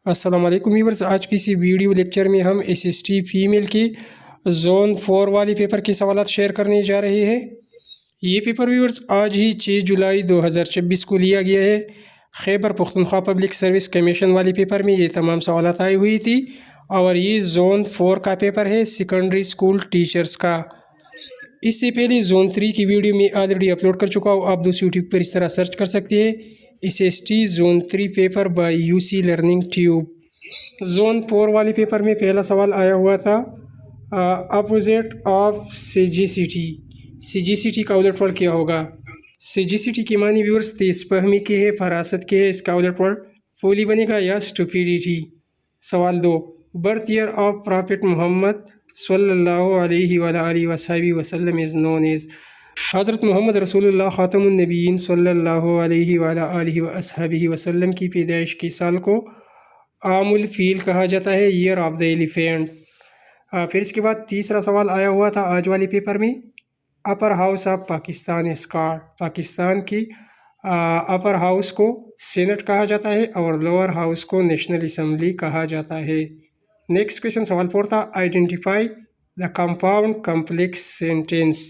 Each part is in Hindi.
अस्सलाम वालेकुम व्यूअर्स। आज की इसी वीडियो लेक्चर में हम एसएसटी फीमेल की जोन 4 वाली पेपर के सवाल शेयर करने जा रहे हैं। ये पेपर व्यूअर्स आज ही 6 जुलाई 2026 को लिया गया है। Khyber Pakhtunkhwa public service commission वाले पेपर में ये तमाम सवाल आई हुई थी और ये जोन 4 का पेपर है, सेकेंडरी स्कूल टीचर्स का। इससे पहले जोन 3 की वीडियो में ऑलरेडी अपलोड कर चुका हूँ, आप दोस्तों यूट्यूब पर इस तरह सर्च कर सकते हैं SST zone 3 paper by UC Learning Tube. Zone 4 वाले पेपर में पहला सवाल आया हुआ था अपोजिट ऑफ सीजीसीटी। सीजीसीटी का उलटफल क्या होगा? सीजीसीटी की मानी व्यूअर्स तेज फहमी के है, फरासत के है। इसका उलटफल फोली बनेगा या स्टूपिडिटी। सवाल 2, birth year of prophet Mohammad सल्लल्लाहु अलैहि वसल्लम इज़ नोन एज। हज़रत मोहम्मद रसूलुल्लाह ख़ातमुन नबीयीन सल्लल्लाहु अलैहि वसल्लम की पैदाइश के साल को आमुल फील कहा जाता है, ईयर ऑफ द एलिफेंट। फिर इसके बाद तीसरा सवाल आया हुआ था आज वाले पेपर में, upper house of Pakistan escort. Pakistan की अपर हाउस को सेनेट कहा जाता है और लोअर हाउस को नेशनल असम्बली कहा जाता है। नेक्स्ट क्वेश्चन सवाल 4 था, identify the compound complex sentence.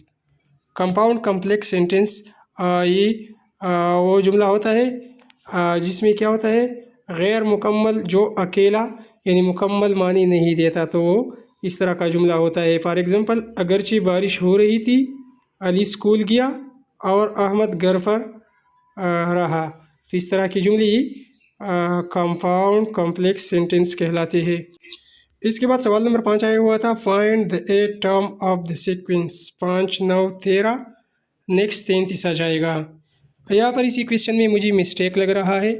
Compound complex sentence ये वो जुमला होता है जिसमें क्या होता है, गैर मुकम्मल जो अकेला यानी मुकम्मल मानी नहीं देता, तो इस तरह का जुमला होता है। फॉर एग्ज़ाम्पल, अगरचे बारिश हो रही थी, अली स्कूल गया और अहमद घर पर रहा, तो इस तरह के जुमले कंपाउंड कम्प्लेक्स सेंटेंस कहलाते हैं। इसके बाद सवाल नंबर 5 आया हुआ था, find the 8 term of the sequence. 5, 9, 13, next 33 आ जाएगा। यहाँ पर इसी क्वेश्चन में मुझे मिस्टेक लग रहा है।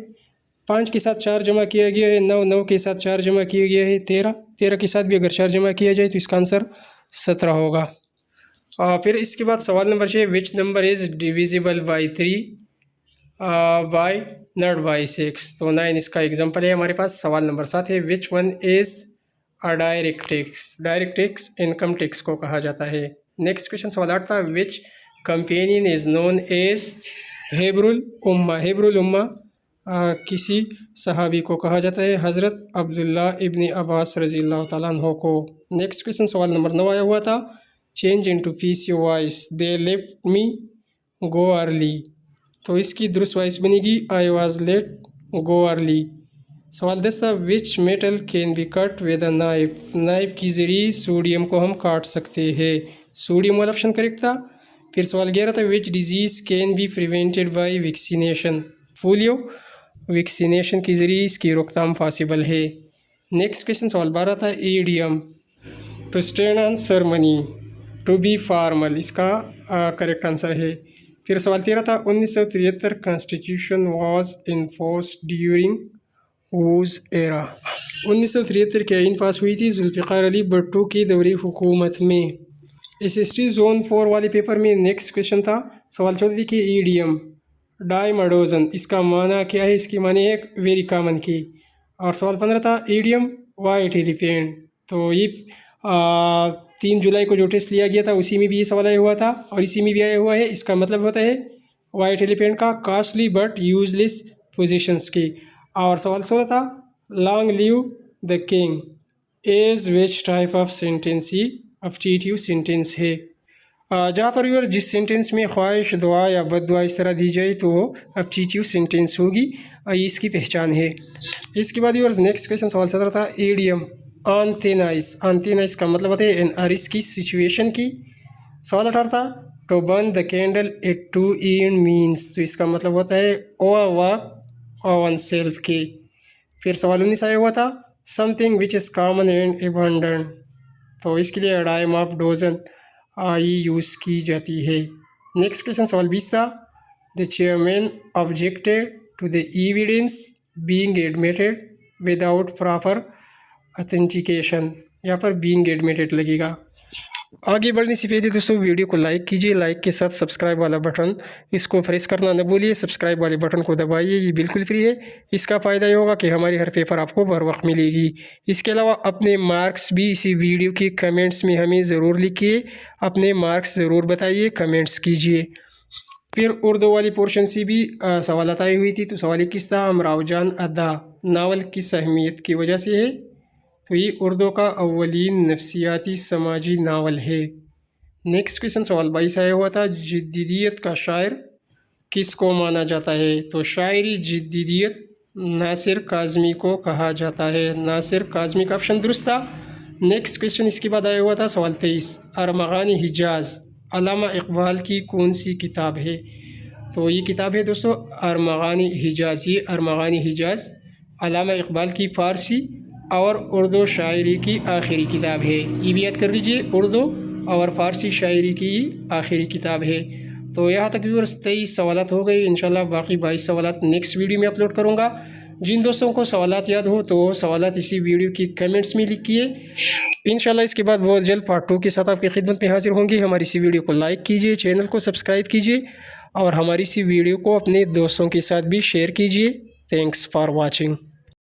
5 के साथ 4 जमा किया गया है, 9, 9 के साथ 4 जमा किया गया है, 13, 13 के साथ भी अगर 4 जमा किया जाए तो इसका आंसर 17 होगा। फिर इसके बाद सवाल number 6, which number is divisible by 3 by not by 6। तो 9 इसका एग्जाम्पल है हमारे पास। सवाल नंबर 7 है, which one is direct tax. Direct tax income tax को कहा जाता है। नेक्स्ट क्वेश्चन सवाल 8 था, विच कंपेनियन इज़ नोन एज हिब्रुल उम्मा। हिब्रुल उम्मा किसी सहाबी को कहा जाता है, हज़रत अब्दुल्ला इब्न अब्बास रज़ियल्लाहु ताला अन्हु को। नेक्स्ट क्वेश्चन सवाल नंबर 9 आया हुआ था, change into peace your voice, they left me go early. तो इसकी दुरुस्त वॉइस बनेगी, I was let go early. सवाल 10 था, which metal can be cut with a knife. Knife के ज़रिए सोडियम को हम काट सकते हैं, सोडियम वाला ऑप्शन करेक्ट था। फिर सवाल 11 था, which disease can be prevented by vaccination. Polio vaccination के ज़रिए इसकी रोकथाम पॉसिबल है। नेक्स्ट क्वेश्चन सवाल 12 था, idiom to stand on ceremony, to be formal, इसका करेक्ट आंसर है। फिर सवाल 13 था, 1973 constitution was inforced during whose era. 1973 की आइन पास हुई थी जुल्फ़िकार अली भुट्टो की दौरे हुकूमत में। एसएसटी जोन 4 वाले पेपर में नेक्स्ट क्वेश्चन था, सवाल 14 की ईडियम डाइमडोजन, इसका माना क्या है? इसकी माने है वेरी कॉमन की। और सवाल 15 था, ईडियम वाइट एलिफेंट। तो ये 3 जुलाई को जो टेस्ट लिया गया था उसी में भी ये सवाल आया हुआ था और इसी में भी आया हुआ है। इसका मतलब होता है वाइट एलिफेंट का कॉस्टली बट यूजलेस पोजीशंस की। और सवाल 16 था, long live the king is which type of sentence. ही अफटीटिव सेंटेंस है, जहाँ पर व्यूअर जिस सेंटेंस में ख्वाहिश, दुआ या बद्दुआ इस तरह दी जाए तो वो अफटीटिव सेंटेंस होगी, ये इसकी पहचान है। इसके बाद व्यूअर्स नेक्स्ट क्वेश्चन सवाल 17 था, idiom on thin ice. On thin ice का मतलब होता है इन रिस्की सिचुएशन की। सवाल 18 था, to burn the candle at 2 AM means, तो इसका मतलब होता है ओवर वर्क वन सेल्फ की। फिर सवाल 19 आया हुआ था, something which is common and abundant, तो इसके लिए डाइम ऑफ डोजन ये यूज़ की जाती है। नेक्स्ट क्वेश्चन सवाल 20 था, the chairman objected to the evidence being admitted without proper authentication, यहाँ पर बीइंग एडमिटेड लगेगा। आगे बढ़ने से पहले दोस्तों वीडियो को लाइक कीजिए, लाइक के साथ सब्सक्राइब वाला बटन इसको प्रेस करना न भूलिए। सब्सक्राइब वाले बटन को दबाइए, ये बिल्कुल फ्री है। इसका फ़ायदा ये होगा कि हमारी हर पेपर आपको बर वक्त मिलेगी। इसके अलावा अपने मार्क्स भी इसी वीडियो के कमेंट्स में हमें ज़रूर लिखिए, अपने मार्क्स ज़रूर बताइए, कमेंट्स कीजिए। फिर उर्दू वाली पोर्शन से भी सवालत आई हुई थी। तो सवाल किस था, अमराव जान अदा नावल किस अहमियत की वजह से है? तो ये उर्दू का अव्वलीन नफ्सियाती समाजी नावल है। नेक्स्ट क्वेश्चन सवाल 22 आया हुआ था, जिद्दीयत का शायर किसको माना जाता है? तो शायरी जिद्दीयत नासिर काज़मी को कहा जाता है। नासिर काज़मी का ऑप्शन दुरुस्त था। नेक्स्ट क्वेश्चन इसके बाद आया हुआ था सवाल 23, अरमगानी हिजाज अल्लामा इकबाल की कौन सी किताब है? तो ये किताब है दोस्तों अरमगानी हिजाज। ये अरमगानी हिजाज अल्लामा इकबाल की फ़ारसी और उर्दू शायरी की आखिरी किताब है। ये भी याद कर लीजिए, उर्दू और फ़ारसी शायरी की आखिरी किताब है। तो यहाँ तक व्यूअर्स 23 सवालात हो गए। इंशाल्लाह बाकी 22 सवालात नेक्स्ट वीडियो में अपलोड करूँगा। जिन दोस्तों को सवालात याद हो तो सवालात इसी वीडियो की कमेंट्स में लिखिए। इंशाल्लाह इसके बाद बहुत जल्द पार्ट 2 के साथ आपकी खिदमत में हाजिर होंगे। हमारी इसी वीडियो को लाइक कीजिए, चैनल को सब्सक्राइब कीजिए और हमारी इसी वीडियो को अपने दोस्तों के साथ भी शेयर कीजिए। Thanks for watching.